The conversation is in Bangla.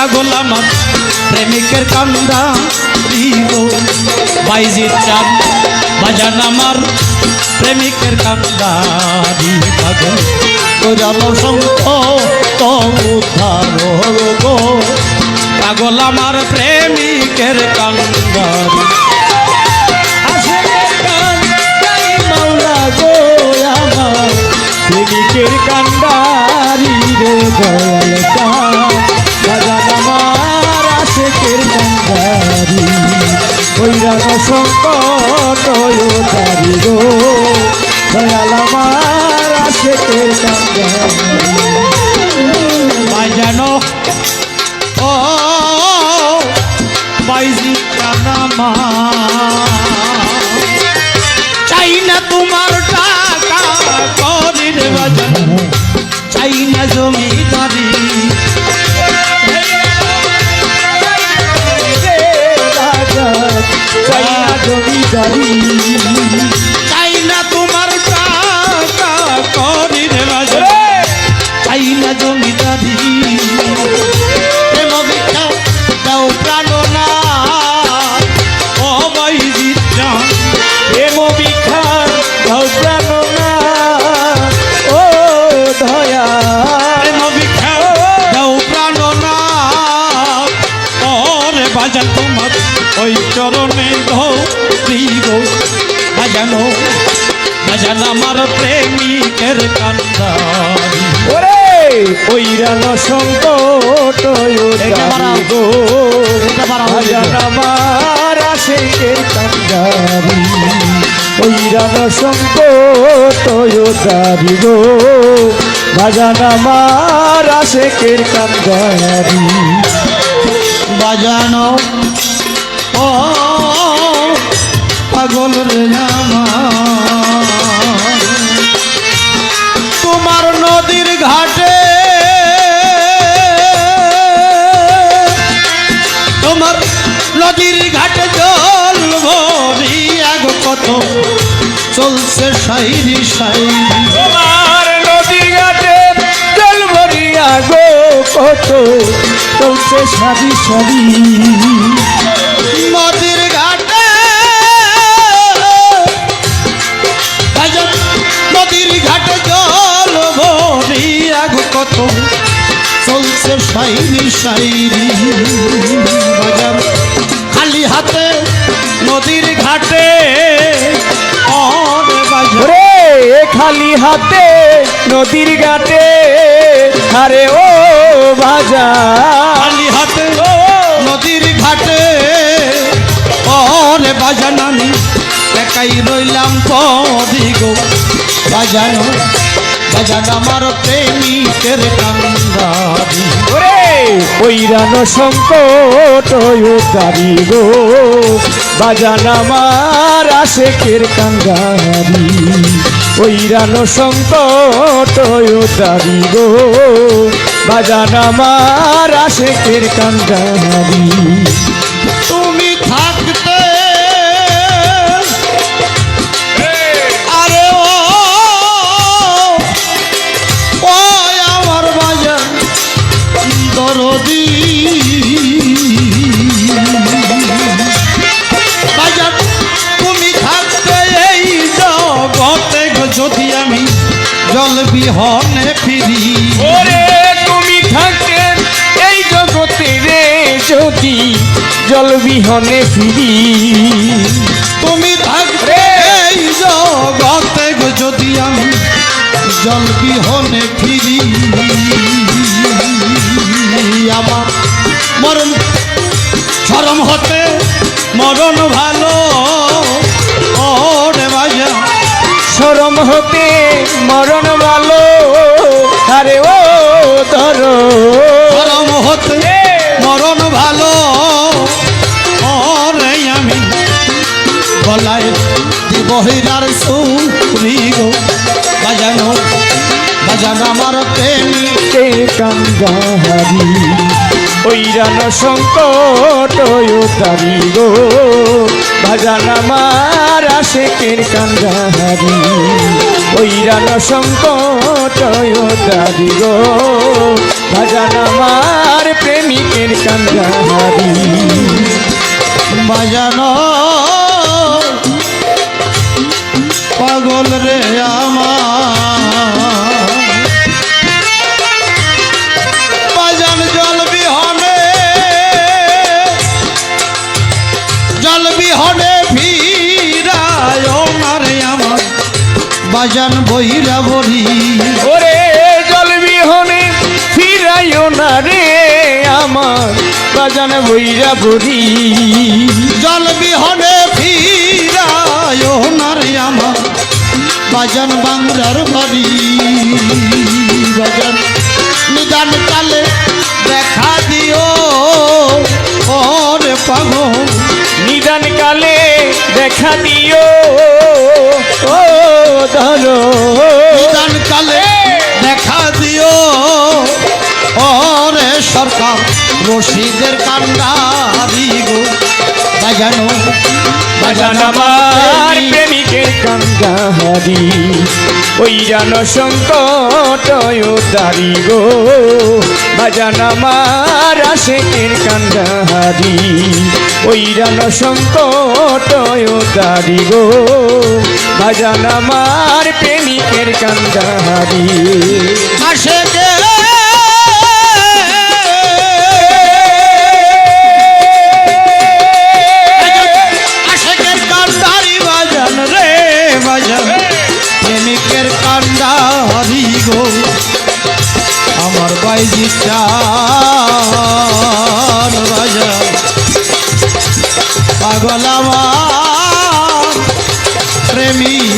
পাগল আমার প্রেমিকের কান্দা গো বাইজির চাঁদ বাজান আমার প্রেমিকের কান্দারি পাগল কইরালো শঙ্খ তো উদ্ধার গো পাগল আমার প্রেমিকের কান্দারি প্রেমিকের কান্ডারি রে দয়াল বাজান আমার আশেকের কান্ডারি কৈরান সংকট তারি গো দয়াল আমার আশেকের কান্ডারি বাজানো ও বাইজি কানামা চাই না তোমার টাকা করির বাজান চাই না জমিদারি চাই না জমিদারি চাই না তোমার টাকা করির বাজান চাই না জমিদারি প্রেম ভিক্ষা দাও প্রাণনা ও বাইজি চাঁদ প্রেম ভিক্ষা দাও প্রাণনা ও দয়া প্রেম ভিক্ষা দাও প্রাণনা ওরে বাজান তোমার ওই চরণে ধরি গো বাজানো বাজান আমার প্রেমিকের কান্দারি ওরে কৈরান সংকট গো বাজান আমার আশেকের কান্দারি কৈরান সংকট দারি গো বাজান আমার আশেকের কান্দারি বাজানো ও পাগল রে আমার তোমার নদীর ঘাটে তোমার নদীর ঘাটে জল ভরিয়া গো কত চলছে সাইরি সাইরি তোমার নদীর ঘাটে জল ভরিয়া গো কত চলছে সারি সারি নদীর ঘাটে নদীর ঘাটে জল ভরিয়া গো কত চলছে সাইরি সাইরি বাজার খালি হাতে নদীর ঘাটে রে খালি হাতে নদীর ঘাটে আরে ও বাজার খালি হাতে নদীর ঘাটে ওরে বাজান আমি একাই রইলাম পরি গো বাজানো বাজান আমার প্রেমিকের কান্দারি ওরে কৈরান সংকট তারি গো বাজান আমার আশেকের কান্দারি কৈরান সংকট তারি গো বাজান আমার আশেকের কান্দারি তুমি থাকতে আরে ও আমার বাজার দরদি বাজার তুমি থাকতে এই জগতে যদি আমি জল বিহনে ফিরি ওরে তুমি থাকতে এই জগতে রে যদি জল বিহনে ফিরি তুমি থাকতে এই জগতে যদি আমি জল বিহনে ফিরি আমার মরণ শরম হতে মরণ ভালো ওরে বাজা শরম হতে মরণ ভালো আরে ও ধরো শরম হতে মরণ ভালো ওরে আমি গলায় বহিরার সুরি গো বাজানো বাজানো আমার প্রেমিকের কান্দারি ওইরান সংকট তারি গো বাজান আমার আশেকের কান্দাহারি ওইরান সংকট তারি গো বাজান আমার প্রেমিকের কান্দাহারি বাজানো পাগল রে আমার বাজান জল বিহনে ফিরায় না রে আমার বাজান বইরা বড়ি ওরে জল বিহনে ফিরাইও না রে আমার বাজান বইরা বড়ি জল বিহনে ফিরায় না রে আমার বাজান বাংলার বাড়ি বাজান নিদান কালে দেখা দিও ওরে পাগল নিদান কালে দেখা দিও ও ধরো নিদান কালে দেখা দিও ওরে সরকার রশিদের কান্ডারি গো বাজানো বাজান আমার প্রেমিকের কান্দাহারি ওইরান সংকট তারি গো বাজান আমার আশেকের কান্দাহারি ওইরান সংকট তারি গো বাজান আমার প্রেমিকের কান্দাহারি আশেকে আশেকের কান্ডারি বাজান রে বাজান প্রেমিকের কান্ডারি গো আমার বাইজি চান বাজান পাগল আমার প্রেমিক